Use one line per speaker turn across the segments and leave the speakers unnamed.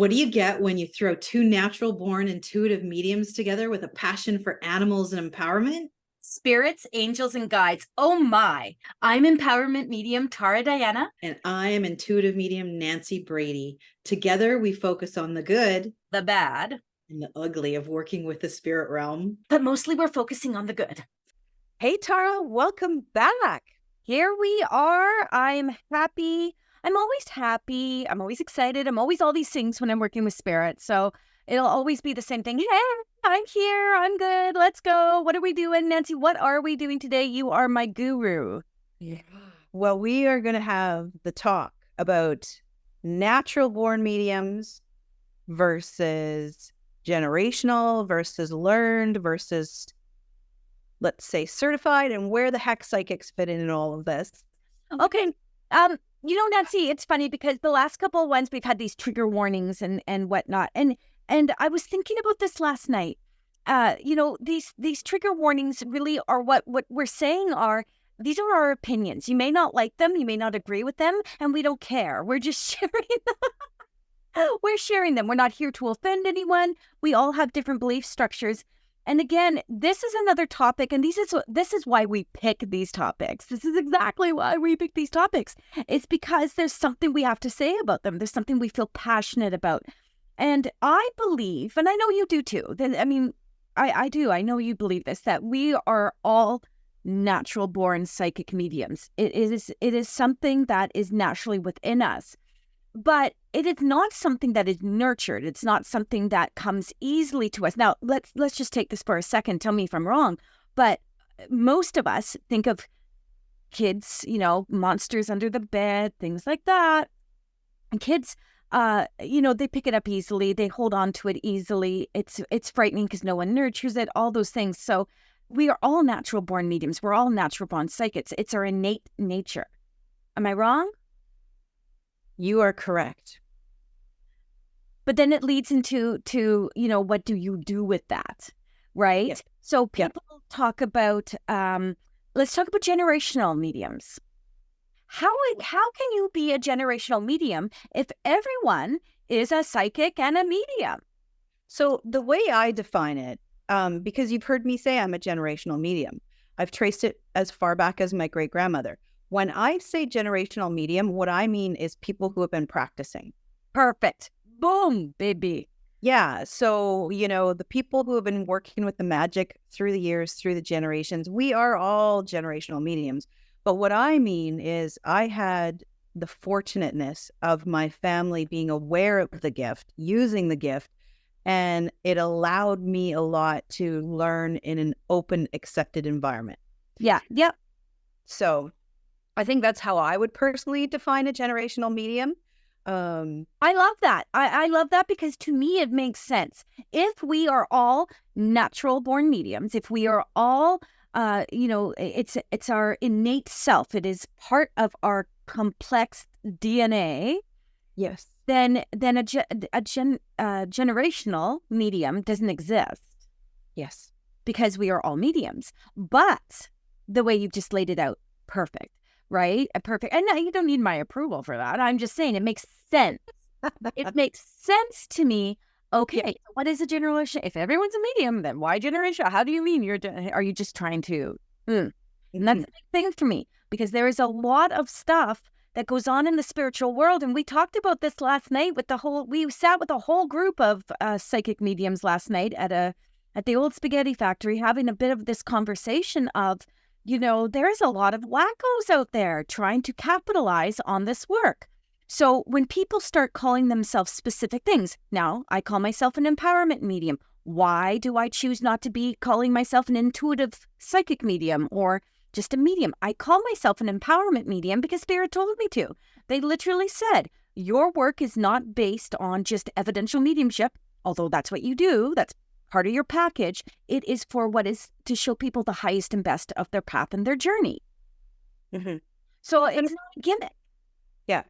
What do you get when you throw two natural born intuitive mediums together with a passion for animals and empowerment?
Spirits, angels, and guides. Oh my. I'm empowerment medium Tara Diana.
And I am intuitive medium Nancy Brady. Together, we focus on the good
The bad,
and the ugly of working with the spirit realm.
but mostly we're focusing on the good.
Hey, Tara, welcome back. Here we are. I'm happy. I'm always happy. I'm always excited. I'm always all these things when I'm working with spirit. So it'll always be the same thing. Hey, I'm here. I'm good. Let's go. What are we doing, Nancy? What are we doing today? You are my guru.
Yeah. Well, we are going to have the talk about natural born mediums versus generational versus learned versus, let's say, certified, and where the heck psychics fit in all of this.
Okay. Nancy, it's funny because the last couple of ones we've had these trigger warnings and whatnot. And I was thinking about this last night. These trigger warnings really are what we're saying are these are our opinions. You may not like them, you may not agree with them, and we don't care. We're just sharing them. We're sharing them. We're not here to offend anyone. We all have different belief structures. And again, this is another topic, and this is why we pick these topics. This is exactly why we pick these topics. It's because there's something we have to say about them. There's something we feel passionate about. And I believe, and I know you do too, I do, I know you believe this, that we are all natural born psychic mediums. It is something that is naturally within us. But it is not something that is nurtured. It's not something that comes easily to us. Now, let's just take this for a second. Tell me if I'm wrong. But most of us think of kids, monsters under the bed, things like that. And kids, they pick it up easily. They hold on to it easily. It's frightening because no one nurtures it, all those things. So we are all natural born mediums. We're all natural born psychics. It's our innate nature. Am I wrong?
You are correct.
But then it leads into what do you do with that, right?
Yes.
So people talk about, let's talk about generational mediums. How can you be a generational medium if everyone is a psychic and a medium?
So the way I define it, because you've heard me say I'm a generational medium, I've traced it as far back as my great-grandmother. When I say generational medium, what I mean is people who have been practicing.
Perfect. Boom, baby.
Yeah. So, the people who have been working with the magic through the years, through the generations, we are all generational mediums. But what I mean is I had the fortunateness of my family being aware of the gift, using the gift, and it allowed me a lot to learn in an open, accepted environment.
Yeah. Yep.
So I think that's how I would personally define a generational medium.
I love that. I love that because to me it makes sense. If we are all natural born mediums, if we are all, it's our innate self. It is part of our complex DNA.
Yes.
Then a generational medium doesn't exist.
Yes.
Because we are all mediums. But the way you've just laid it out, perfect. Right? Perfect. And you don't need my approval for that. I'm just saying it makes sense. It makes sense to me. Okay, what is a generation? If everyone's a medium, then why generation? How do you mean are you just trying to? And that's a big thing for me because there is a lot of stuff that goes on in the spiritual world. And we talked about this last night we sat with a whole group of psychic mediums last night at the old spaghetti factory having a bit of this conversation of, there's a lot of wackos out there trying to capitalize on this work. So when people start calling themselves specific things, now I call myself an empowerment medium. Why do I choose not to be calling myself an intuitive psychic medium or just a medium? I call myself an empowerment medium because Spirit told me to. They literally said, your work is not based on just evidential mediumship, although that's what you do. That's part of your package. It is for what is to show people the highest and best of their path and their journey.
Mm-hmm.
So it's not a gimmick.
Yeah.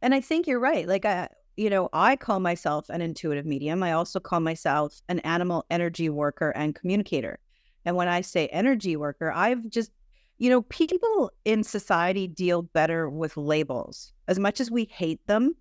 And I think you're right. Like, I call myself an intuitive medium. I also call myself an animal energy worker and communicator. And when I say energy worker, I've just, people in society deal better with labels. As much as we hate them,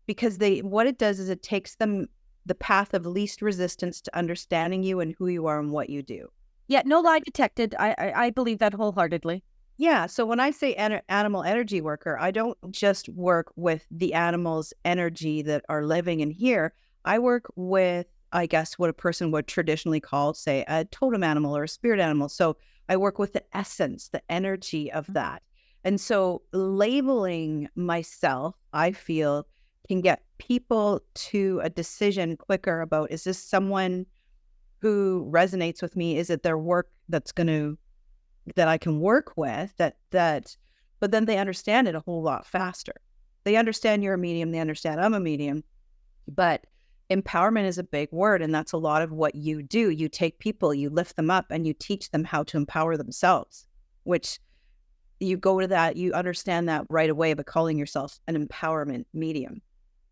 because what it does is it takes them the path of least resistance to understanding you and who you are and what you do.
Yeah, no lie detected. I believe that wholeheartedly.
Yeah. So when I say animal energy worker, I don't just work with the animals' energy that are living in here. I work with, I guess, what a person would traditionally call, say, a totem animal or a spirit animal. So I work with the essence, the energy of that. And so labeling myself, I feel, can get people to a decision quicker about, is this someone who resonates with me? Is it their work that I can work with, but then they understand it a whole lot faster. They understand you're a medium, they understand I'm a medium, but empowerment is a big word. And that's a lot of what you do. You take people, you lift them up, and you teach them how to empower themselves, which you go to that, you understand that right away by calling yourself an empowerment medium.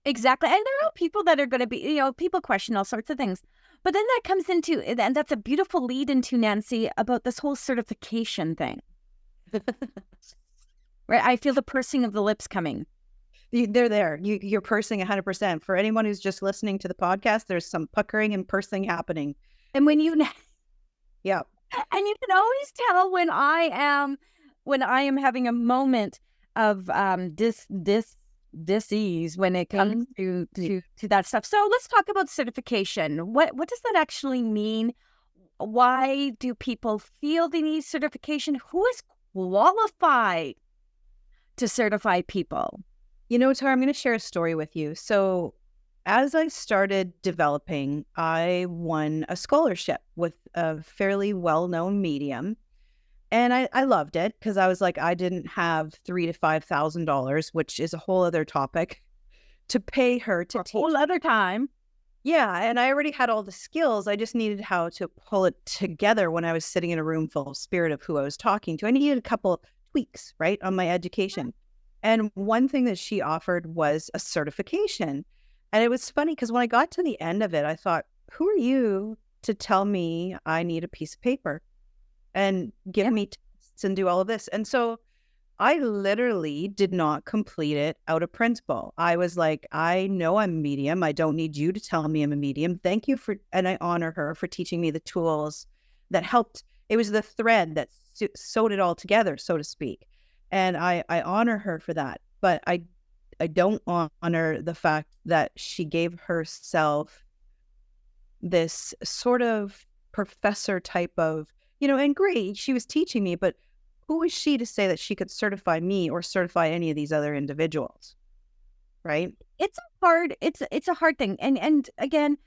Exactly. And there are people that are going to be, people question all sorts of things. But then that comes into, and that's a beautiful lead into, Nancy, about this whole certification thing. Right? I feel the pursing of the lips coming.
They're there. You're pursing 100%. For anyone who's just listening to the podcast, there's some puckering and pursing happening.
And when
yeah.
And you can always tell when I am having a moment of dis-ease when it comes to that stuff. So let's talk about certification. What does that actually mean? Why do people feel they need certification? Who is qualified to certify people?
Tara, I'm going to share a story with you. So as I started developing, I won a scholarship with a fairly well-known medium. And I loved it because I was like, I didn't have $3,000 to $5,000, which is a whole other topic, to pay her to
teach. A whole other time.
Yeah. And I already had all the skills. I just needed how to pull it together when I was sitting in a room full of spirit of who I was talking to. I needed a couple tweaks, right, on my education. And one thing that she offered was a certification. And it was funny because when I got to the end of it, I thought, who are you to tell me I need a piece of paper and give me tests and do all of this? And so I literally did not complete it out of principle. I was like, I know I'm a medium. I don't need you to tell me I'm a medium. Thank you and I honor her for teaching me the tools that helped. It was the thread that sewed it all together, so to speak. And I honor her for that. But I don't honor the fact that she gave herself this sort of professor type of, and great, she was teaching me, but who is she to say that she could certify me or certify any of these other individuals? Right?
It's a hard thing. And again,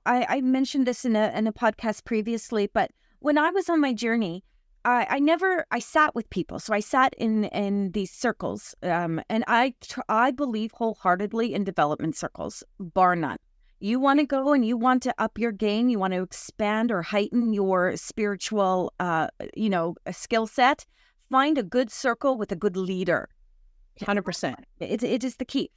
I mentioned this in a podcast previously, but when I was on my journey, I sat with people. So I sat in these circles, and I believe wholeheartely in development circles, bar none. You want to go and you want to up your game, you want to expand or heighten your spiritual, skill set, find a good circle with a good leader.
100%.
It is the key.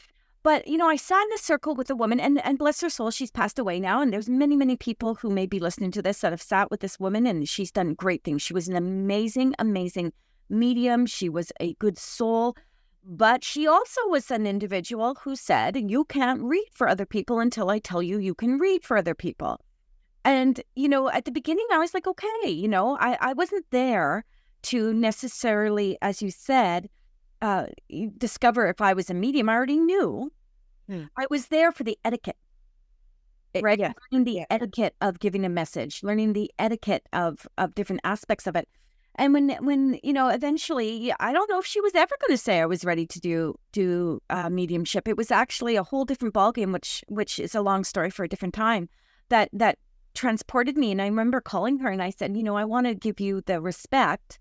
But, I sat in a circle with a woman, and bless her soul, she's passed away now. And there's many, many people who may be listening to this that have sat with this woman, and she's done great things. She was an amazing, amazing medium. She was a good soul. But she also was an individual who said, you can't read for other people until I tell you you can read for other people. And, at the beginning, I was like, okay, I wasn't there to necessarily, as you said, discover if I was a medium. I already knew. I was there for the etiquette, right?
Yeah.
Learning the etiquette of giving a message, learning the etiquette of different aspects of it. And when eventually, I don't know if she was ever going to say I was ready to do mediumship. It was actually a whole different ballgame, which is a long story for a different time, that transported me. And I remember calling her and I said, I want to give you the respect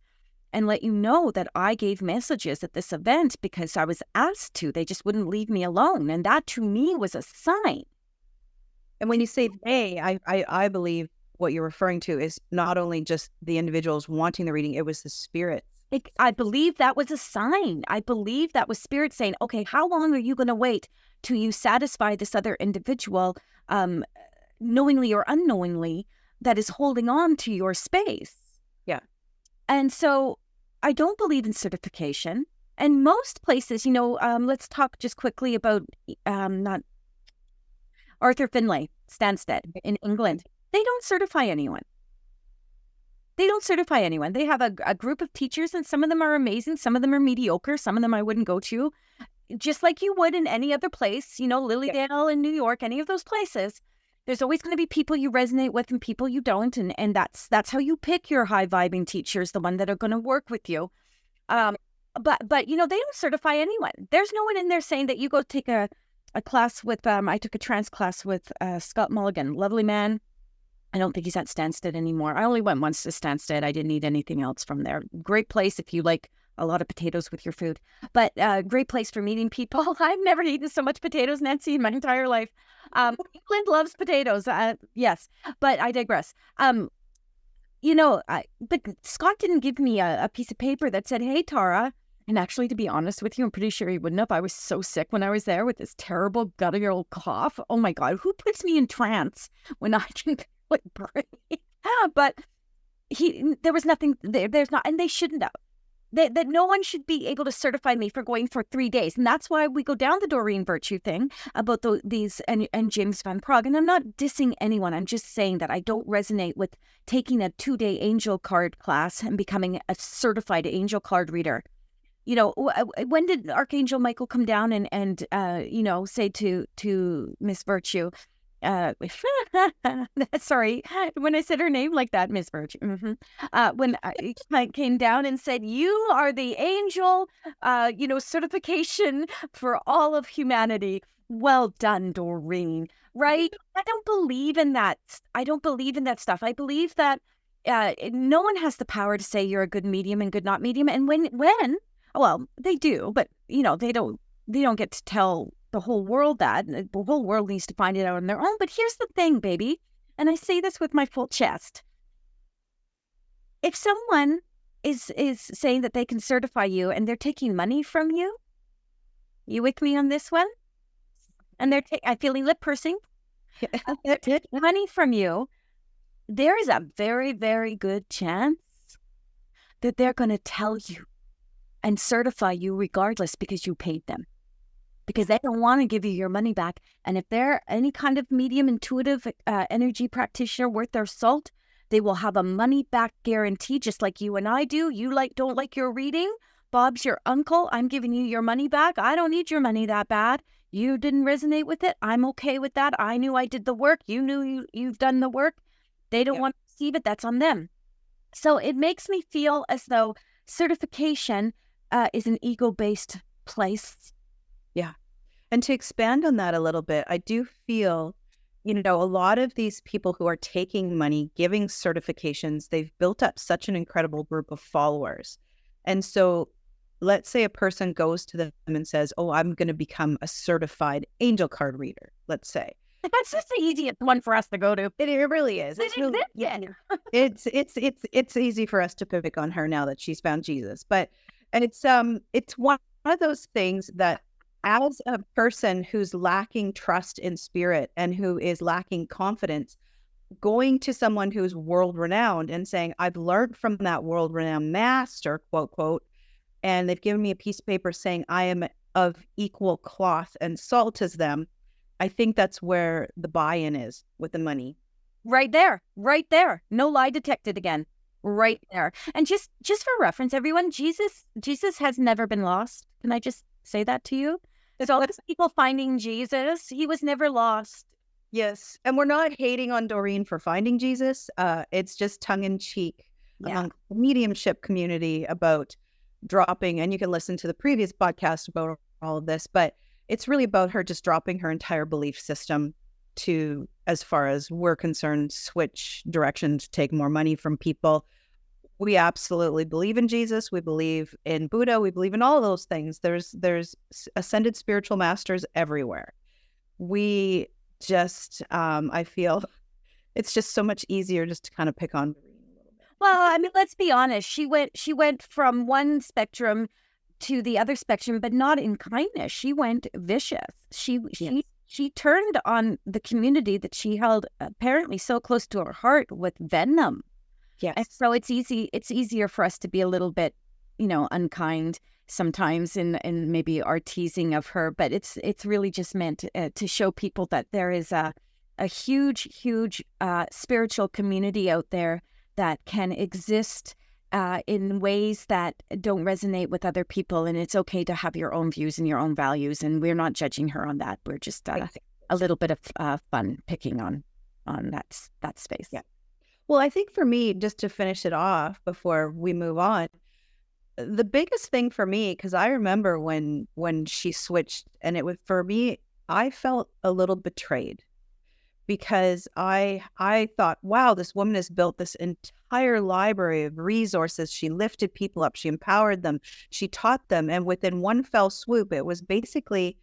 and let you know that I gave messages at this event because I was asked to. They just wouldn't leave me alone. And that to me was a sign.
And when you say they, I believe what you're referring to is not only just the individuals wanting the reading, it was the spirit.
I believe that was a sign. I believe that was spirit saying, okay, how long are you going to wait till you satisfy this other individual, knowingly or unknowingly, that is holding on to your space?
Yeah.
And so I don't believe in certification. And most places, let's talk just quickly about not Arthur Finlay, Stansted in England. They don't certify anyone. They don't certify anyone. They have a group of teachers, and some of them are amazing. Some of them are mediocre. Some of them I wouldn't go to. Just like you would in any other place, Lilydale in New York, any of those places. There's always going to be people you resonate with and people you don't. And that's how you pick your high vibing teachers, the one that are going to work with you. But they don't certify anyone. There's no one in there saying that you go take a class with, I took a trance class with Scott Mulligan, lovely man. I don't think he's at Stansted anymore. I only went once to Stansted. I didn't eat anything else from there. Great place if you like a lot of potatoes with your food, but great place for meeting people. I've never eaten so much potatoes, Nancy, in my entire life. England loves potatoes. Yes, but I digress. But Scott didn't give me a piece of paper that said, "Hey, Tara." And actually, to be honest with you, I'm pretty sure he wouldn't have. I was so sick when I was there with this terrible guttural cough. Oh my God, who puts me in trance when I can breathe? But there was nothing there. There's not, and they shouldn't have. That no one should be able to certify me for going for 3 days. And that's why we go down the Doreen Virtue thing about these and James Van Praagh. And I'm not dissing anyone. I'm just saying that I don't resonate with taking a 2-day angel card class and becoming a certified angel card reader. When did Archangel Michael come down and say to Miss Virtue, sorry, when I said her name like that, Miss Virtue, when I came down and said, "You are the angel, certification for all of humanity." Well done, Doreen. Right? I don't believe in that. I don't believe in that stuff. I believe that no one has the power to say you're a good medium and good not medium. And when well, they do, but they don't get to tell the whole world that. The whole world needs to find it out on their own. But here's the thing, baby, and I say this with my full chest. If someone is saying that they can certify you and they're taking money from you, you with me on this one? And they're I'm feeling lip pursing. They're taking money from you. There is a very, very good chance that they're going to tell you and certify you regardless because you paid them. Because they don't want to give you your money back. And if they're any kind of medium intuitive energy practitioner worth their salt, they will have a money back guarantee, just like you and I do. You don't like your reading? Bob's your uncle. I'm giving you your money back. I don't need your money that bad. You didn't resonate with it. I'm okay with that. I knew I did the work. You knew you've done the work. They don't want to receive it. That's on them. So it makes me feel as though certification is an ego-based place.
Yeah. And to expand on that a little bit, I do feel, a lot of these people who are taking money, giving certifications, they've built up such an incredible group of followers. And so let's say a person goes to them and says, "Oh, I'm going to become a certified angel card reader," let's say.
That's just the easiest one for us to go to.
It really is. It's really, it's easy for us to pick on her now that she's found Jesus. But it's one of those things that, as a person who's lacking trust in spirit and who is lacking confidence, going to someone who's world renowned and saying, "I've learned from that world renowned master," quote, quote, and they've given me a piece of paper saying I am of equal cloth and salt as them, I think that's where the buy-in is with the money.
Right there. No lie detected again. Right there. And just for reference, everyone, Jesus has never been lost. Can I just say that to you? There's all these people finding Jesus. He was never lost.
Yes. And we're not hating on Doreen for finding Jesus. It's just tongue in cheek among the mediumship community about dropping. And you can listen to the previous podcast about all of this, but it's really about her just dropping her entire belief system to, as far as we're concerned, switch directions, take more money from people. We absolutely believe in Jesus. We believe in Buddha. We believe in all of those things. There's ascended spiritual masters everywhere. We just, I feel it's just so much easier just to kind of pick on.
Well, I mean, let's be honest. She went from one spectrum to the other spectrum, but not in kindness. She went vicious. She turned on the community that she held apparently so close to her heart with venom.
Yes.
And so it's easier for us to be a little bit, unkind. sometimes in maybe our teasing of her, but it's really just meant to show people that there is a huge spiritual community out there that can exist in ways that don't resonate with other people, and it's okay to have your own views and your own values, and we're not judging her on that. We're just a little bit of fun picking on that space.
Yeah. Well, I think for me, just to finish it off before we move on, the biggest thing for me, because I remember when she switched, and it was, for me, I felt a little betrayed, because I thought, wow, this woman has built this entire library of resources. She lifted people up, she empowered them, she taught them, and within one fell swoop, it was basically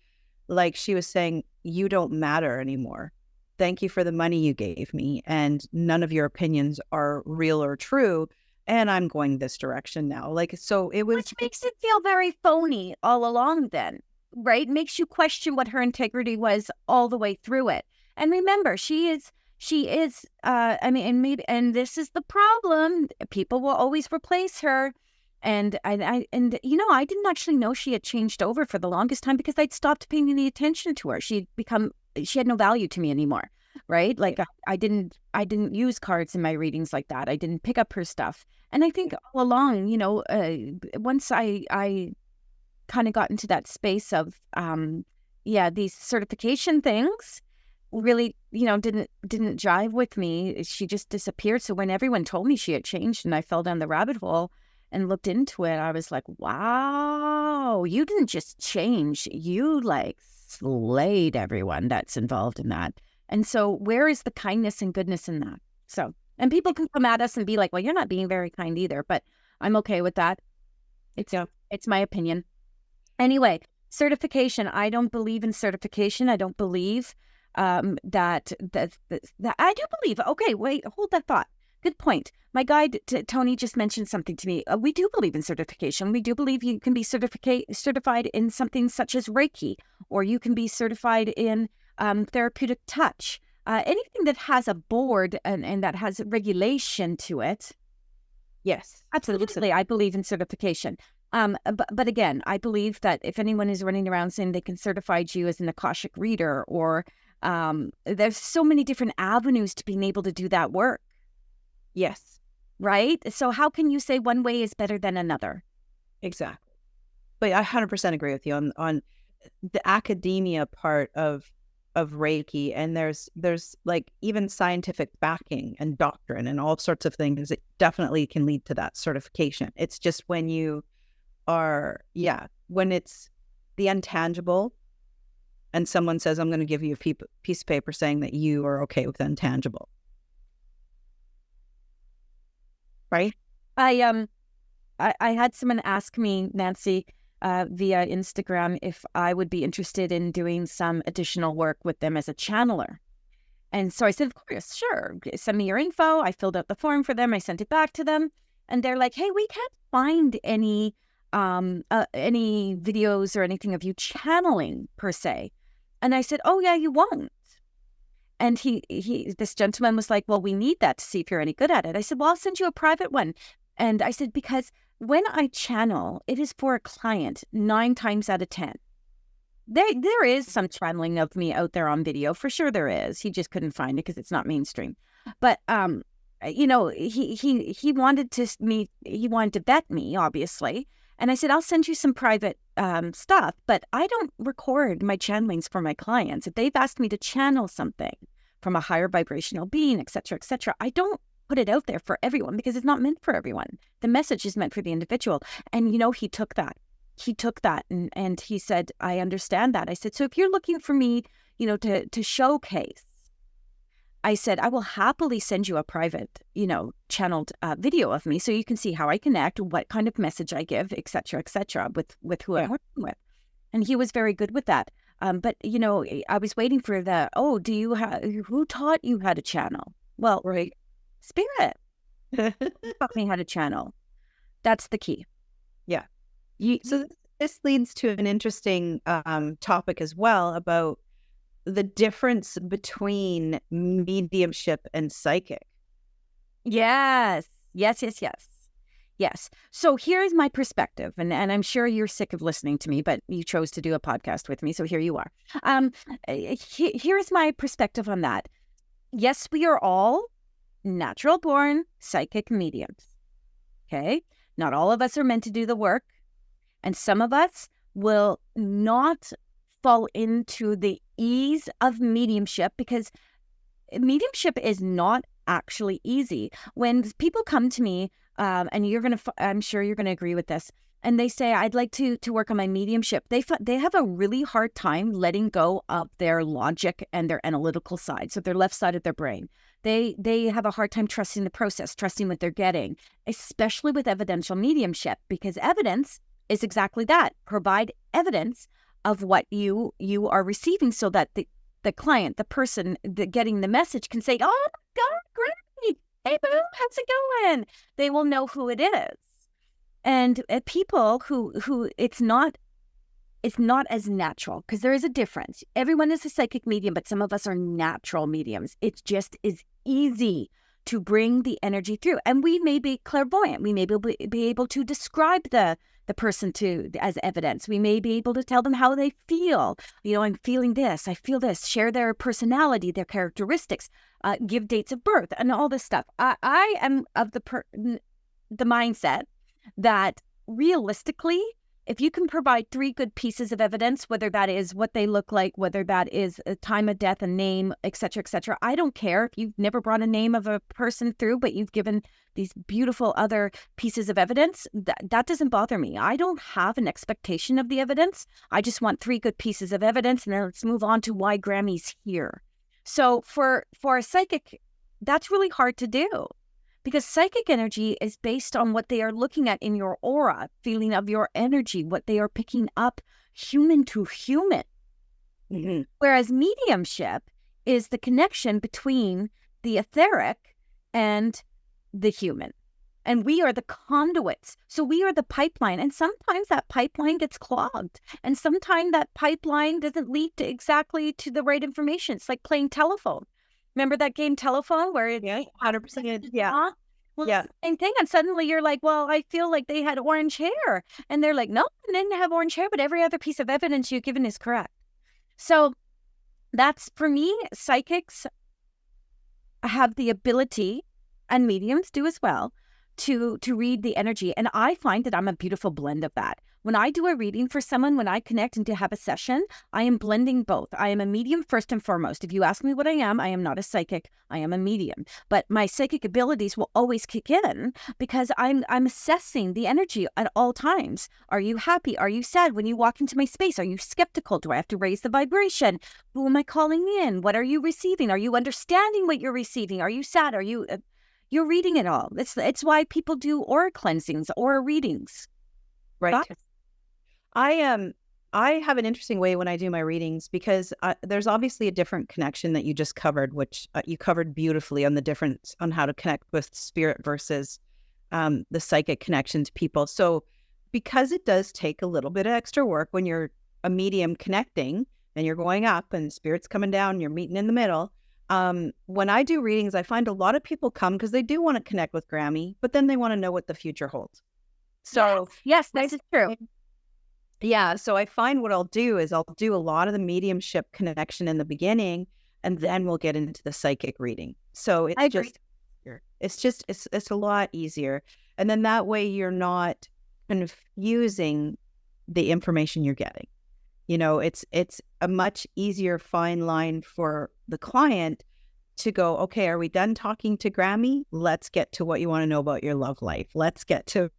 like she was saying, you don't matter anymore. Thank you for the money you gave me, and none of your opinions are real or true, and I'm going this direction now. Like, so it was...
Which makes it feel very phony all along then, right? Makes you question what her integrity was all the way through it. And remember, she is, I mean, and this is the problem. People will always replace her. And I didn't actually know she had changed over for the longest time, because I'd stopped paying any attention to her. She had no value to me anymore, right? Like I didn't use cards in my readings like that. I didn't pick up her stuff. And I think all along, once I kind of got into that space of, these certification things really, didn't jive with me. She just disappeared. So when everyone told me she had changed and I fell down the rabbit hole and looked into it, I was like, wow, you didn't just change. You like slayed everyone that's involved in that. And so where is the kindness and goodness in that? So, and people can come at us and be like, well, you're not being very kind either, but I'm okay with that. It's my opinion. Anyway, certification. I don't believe in certification. I don't believe that I do believe. Okay, wait, hold that thought. Good point. My guide, Tony, just mentioned something to me. We do believe in certification. We do believe you can be certified in something such as Reiki, or you can be certified in therapeutic touch. Anything that has a board and that has regulation to it.
Yes,
absolutely. I believe in certification. But again, I believe that if anyone is running around saying they can certify you as an Akashic reader, or there's so many different avenues to being able to do that work.
Yes.
Right? So how can you say one way is better than another?
Exactly. But I 100% agree with you on the academia part of Reiki, and there's like even scientific backing and doctrine and all sorts of things. It definitely can lead to that certification. It's just when you are, when it's the intangible, and someone says, I'm going to give you a piece of paper saying that you are okay with the intangible. Right?
I had someone ask me, Nancy, via Instagram, if I would be interested in doing some additional work with them as a channeler. And so I said, of course, sure. Send me your info. I filled out the form for them. I sent it back to them. And they're like, hey, we can't find any videos or anything of you channeling per se. And I said, oh, yeah, you won't. And this gentleman was like, well, we need that to see if you're any good at it. I said, well, I'll send you a private one. And I said, because when I channel, it is for a client 9 times out of 10. There is some channeling of me out there on video. For sure there is. He just couldn't find it because it's not mainstream. But, he wanted to vet me, obviously. And I said, I'll send you some private stuff, but I don't record my channelings for my clients. If they've asked me to channel something from a higher vibrational being, et cetera, I don't put it out there for everyone, because it's not meant for everyone. The message is meant for the individual. And, he took that. And he said, I understand that. I said, so if you're looking for me, to showcase, I said, I will happily send you a private, channeled video of me so you can see how I connect, what kind of message I give, et cetera, with who I'm working with. And he was very good with that. But, I was waiting for who taught you how to channel? Well, right. Spirit taught me how to channel. That's the key.
Yeah. So this leads to an interesting topic as well about the difference between mediumship and psychic.
Yes. Yes. So here's my perspective, and I'm sure you're sick of listening to me, but you chose to do a podcast with me, so here you are. Here's my perspective on that. Yes, we are all natural born psychic mediums. Okay? Not all of us are meant to do the work, and some of us will not fall into the ease of mediumship because mediumship is not actually easy. When people come to me, and I'm sure you're gonna agree with this, and they say, "I'd like to work on my mediumship," they have a really hard time letting go of their logic and their analytical side, so their left side of their brain. They have a hard time trusting the process, trusting what they're getting, especially with evidential mediumship, because evidence is exactly that. Provide evidence of what you are receiving so that the client, the person getting the message can say, "Oh my God, great. Hey, boo, how's it going?" They will know who it is. And people who it's not as natural, because there is a difference. Everyone is a psychic medium, but some of us are natural mediums. It just is easy to bring the energy through. And we may be clairvoyant. We may be able to describe the person as evidence. We may be able to tell them how they feel. I'm feeling this, I feel this, share their personality, their characteristics, give dates of birth, and all this stuff. I am of the mindset that realistically, if you can provide 3 good pieces of evidence, whether that is what they look like, whether that is a time of death, a name, et cetera, I don't care if you've never brought a name of a person through, but you've given these beautiful other pieces of evidence, that doesn't bother me. I don't have an expectation of the evidence. I just want 3 good pieces of evidence, and then let's move on to why Grammy's here. So for a psychic, that's really hard to do. Because psychic energy is based on what they are looking at in your aura, feeling of your energy, what they are picking up human to human.
Mm-hmm.
Whereas mediumship is the connection between the etheric and the human. And we are the conduits. So we are the pipeline. And sometimes that pipeline gets clogged. And sometimes that pipeline doesn't lead exactly to the right information. It's like playing telephone. Remember that game Telephone where it's
100%. Yeah.
Well,
Yeah.
it's the same thing. And suddenly you're like, well, I feel like they had orange hair. And they're like, no, they didn't have orange hair, but every other piece of evidence you've given is correct. So that's, for me, psychics have the ability, and mediums do as well, to read the energy. And I find that I'm a beautiful blend of that. When I do a reading for someone, when I connect and to have a session, I am blending both. I am a medium first and foremost. If you ask me what I am not a psychic. I am a medium. But my psychic abilities will always kick in because I'm assessing the energy at all times. Are you happy? Are you sad? When you walk into my space, are you skeptical? Do I have to raise the vibration? Who am I calling in? What are you receiving? Are you understanding what you're receiving? Are you sad? Are you... You're reading it all. It's why people do aura cleansings, aura readings.
Right.
Thoughts?
I have an interesting way when I do my readings because there's obviously a different connection that you just covered, which you covered beautifully on the difference on how to connect with spirit versus the psychic connection to people. So because it does take a little bit of extra work when you're a medium connecting and you're going up and spirit's coming down, you're meeting in the middle. When I do readings, I find a lot of people come because they do want to connect with Grammy, but then they want to know what the future holds. So
yes, this is true.
Yeah. So I find what I'll do is I'll do a lot of the mediumship connection in the beginning, and then we'll get into the psychic reading. So it's a lot easier. And then that way you're not confusing the information you're getting. It's a much easier fine line for the client to go, okay, are we done talking to Grammy? Let's get to what you want to know about your love life. Let's get to,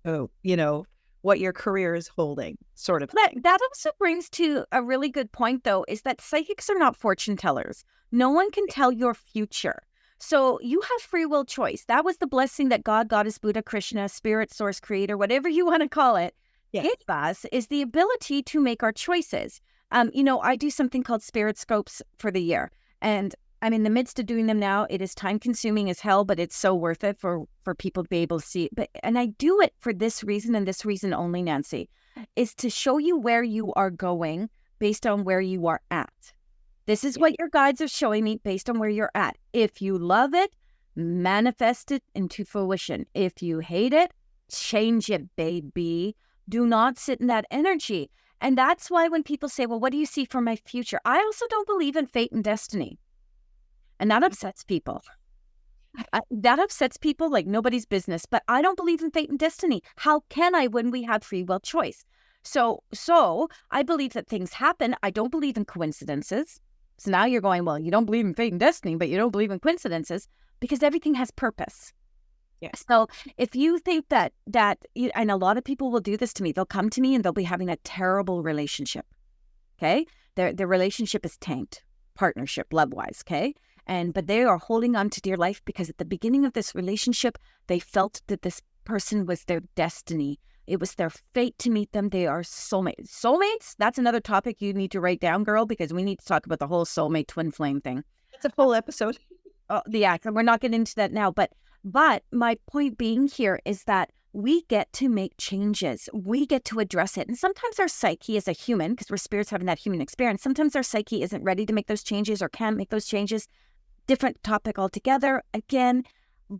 what your career is holding, sort of thing.
That also brings to a really good point, though, is that psychics are not fortune tellers. No one can tell your future. So you have free will choice. That was the blessing that God, Goddess, Buddha, Krishna, Spirit, Source, Creator, whatever you want to call it, gave us, is the ability to make our choices. I do something called Spirit Scopes for the year, and I'm in the midst of doing them now. It is time consuming as hell, but it's so worth it for people to be able to see it. And I do it for this reason and this reason only, Nancy, is to show you where you are going based on where you are at. This is what your guides are showing me based on where you're at. If you love it, manifest it into fruition. If you hate it, change it, baby. Do not sit in that energy. And that's why when people say, well, what do you see for my future? I also don't believe in fate and destiny. And that upsets people. That upsets people like nobody's business. But I don't believe in fate and destiny. How can I when we have free will choice? So I believe that things happen. I don't believe in coincidences. So now you're going, well, you don't believe in fate and destiny, but you don't believe in coincidences, because everything has purpose.
Yeah.
So if you think that and a lot of people will do this to me, they'll come to me and they'll be having a terrible relationship. Okay. Their relationship is tanked, partnership, love-wise. Okay. But they are holding on to dear life because at the beginning of this relationship, they felt that this person was their destiny. It was their fate to meet them. They are soulmates. Soulmates, that's another topic you need to write down, girl, because we need to talk about the whole soulmate twin flame thing.
It's a full episode.
Oh, yeah, we're not getting into that now. But my point being here is that we get to make changes. We get to address it. And sometimes our psyche as a human, because we're spirits having that human experience, sometimes our psyche isn't ready to make those changes or can't make those changes. Different topic altogether, again,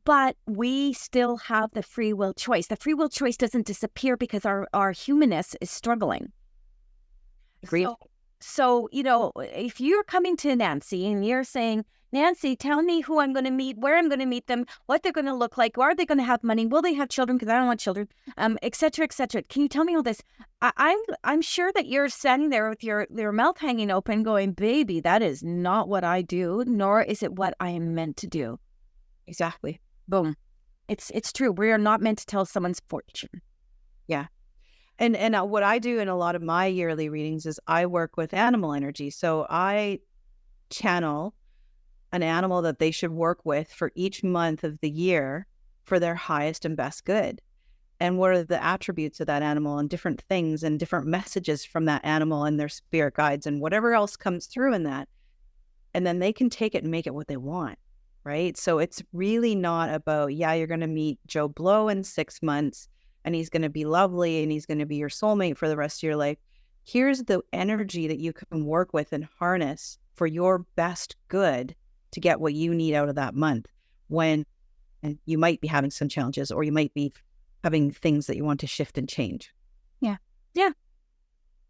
but we still have the free will choice. The free will choice doesn't disappear because our humanness is struggling.
Agreed.
So, if you're coming to Nancy and you're saying, Nancy, tell me who I'm going to meet, where I'm going to meet them, what they're going to look like, are they going to have money, will they have children, because I don't want children, et cetera, et cetera. Can you tell me all this? I'm sure that you're standing there with your mouth hanging open going, baby, that is not what I do, nor is it what I am meant to do.
Exactly.
Boom. It's true. We are not meant to tell someone's fortune.
Yeah. And what I do in a lot of my yearly readings is I work with animal energy. So I channel an animal that they should work with for each month of the year for their highest and best good. And what are the attributes of that animal and different things and different messages from that animal and their spirit guides and whatever else comes through in that. And then they can take it and make it what they want, right? So it's really not about, you're going to meet Joe Blow in 6 months and he's going to be lovely and he's going to be your soulmate for the rest of your life. Here's the energy that you can work with and harness for your best good to get what you need out of that month, when and you might be having some challenges or you might be having things that you want to shift and change.
Yeah.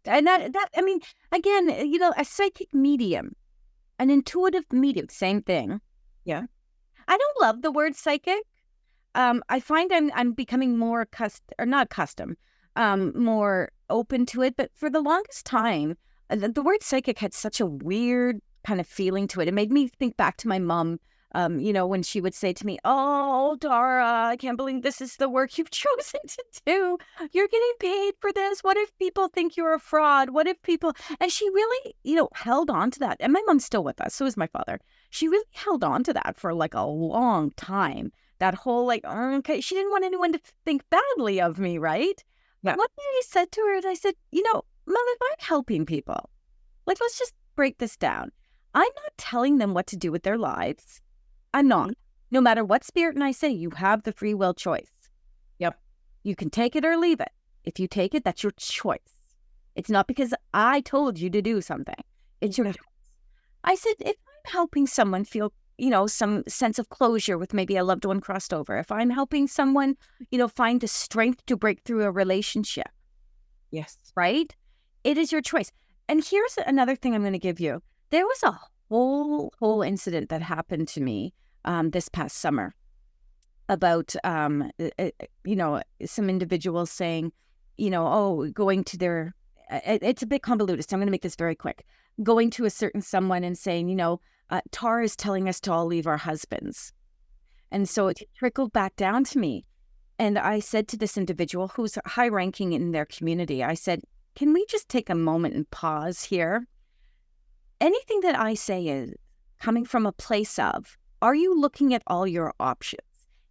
And that I mean, again, a psychic medium, an intuitive medium, same thing.
Yeah.
I don't love the word psychic. I find I'm becoming more more open to it. But for the longest time, the word psychic had such a weird kind of feeling to it. It made me think back to my mom, when she would say to me, oh, Dara, I can't believe this is the work you've chosen to do. You're getting paid for this. What if people think you're a fraud? What if people... And she really, held on to that. And my mom's still with us. So is my father. She really held on to that for like a long time. That whole okay, she didn't want anyone to think badly of me, right?
Yeah.
One day I said to her, and I said, Mom, if I'm helping people, let's just break this down. I'm not telling them what to do with their lives. I'm not. No matter what spirit and I say, you have the free will choice.
Yep.
You can take it or leave it. If you take it, that's your choice. It's not because I told you to do something. It's your choice. I said, if I'm helping someone feel, some sense of closure with maybe a loved one crossed over, if I'm helping someone, find the strength to break through a relationship.
Yes.
Right? It is your choice. And here's another thing I'm going to give you. There was a whole incident that happened to me this past summer about, some individuals saying, going to their, it's a bit convoluted, so I'm going to make this very quick. Going to a certain someone and saying, Tara is telling us to all leave our husbands. And so it trickled back down to me. And I said to this individual who's high ranking in their community, I said, can we just take a moment and pause here? Anything that I say is coming from a place of, are you looking at all your options?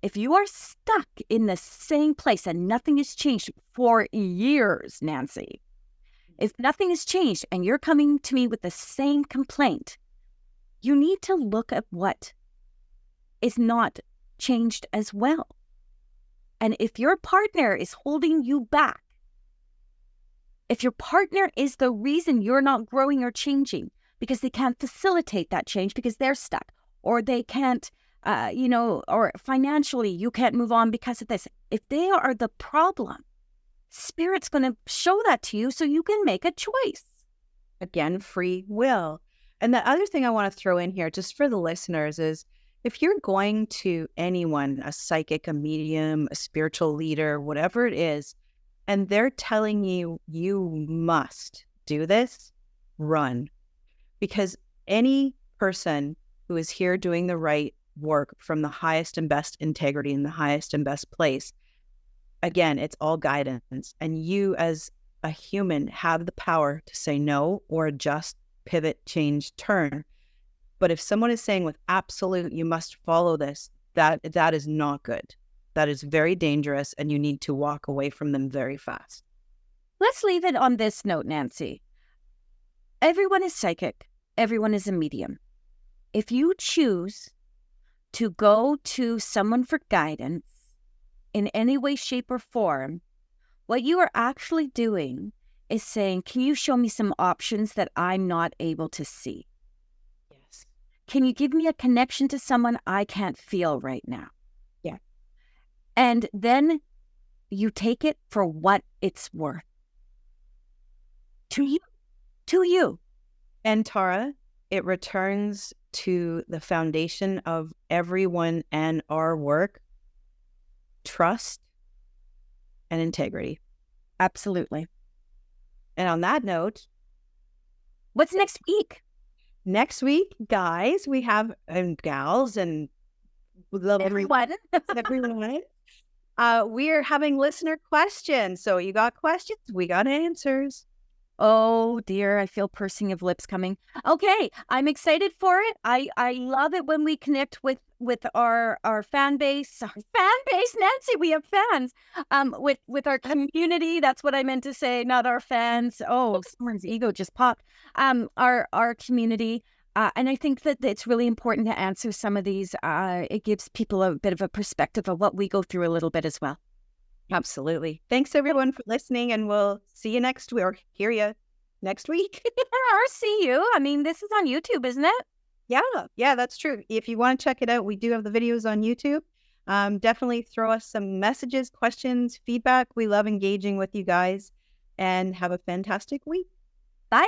If you are stuck in the same place and nothing has changed for years, Nancy, if nothing has changed and you're coming to me with the same complaint, you need to look at what is not changed as well. And if your partner is holding you back, if your partner is the reason you're not growing or changing because they can't facilitate that change because they're stuck, or they can't, or financially you can't move on because of this, if they are the problem, Spirit's going to show that to you so you can make a choice.
Again, free will. And the other thing I want to throw in here, just for the listeners, is if you're going to anyone, a psychic, a medium, a spiritual leader, whatever it is, and they're telling you, you must do this, run. Because any person who is here doing the right work from the highest and best integrity in the highest and best place, again, it's all guidance. And you as a human have the power to say no or adjust, pivot, change, turn. But if someone is saying with absolute, you must follow this, that is not good. That is very dangerous, and you need to walk away from them very fast.
Let's leave it on this note, Nancy. Everyone is psychic. Everyone is a medium. If you choose to go to someone for guidance in any way, shape, or form, what you are actually doing is saying, can you show me some options that I'm not able to see?
Yes.
Can you give me a connection to someone I can't feel right now?
Yeah.
And then you take it for what it's worth. To you. To you.
And Tara, it returns to the foundation of everyone and our work, trust and integrity.
Absolutely.
And on that note,
What's next week?
next week, guys, we have, and gals, and
Everyone.
everyone, we're having listener questions. So you got questions, we got answers.
Oh dear, I feel pursing of lips coming. Okay, I'm excited for it. I love it when we connect with our fan base. Our fan base, Nancy, we have fans. With our community, that's what I meant to say, not our fans. Oh, someone's ego just popped. Our community. And I think that it's really important to answer some of these. It gives people a bit of a perspective of what we go through a little bit as well.
Absolutely. Thanks everyone for listening, and we'll see you next week, or hear you next week.
Or see you. I mean, this is on YouTube, isn't it?
Yeah, that's true. If you want to check it out, we do have the videos on YouTube. Definitely throw us some messages, questions, feedback. We love engaging with you guys, and have a fantastic week.
Bye.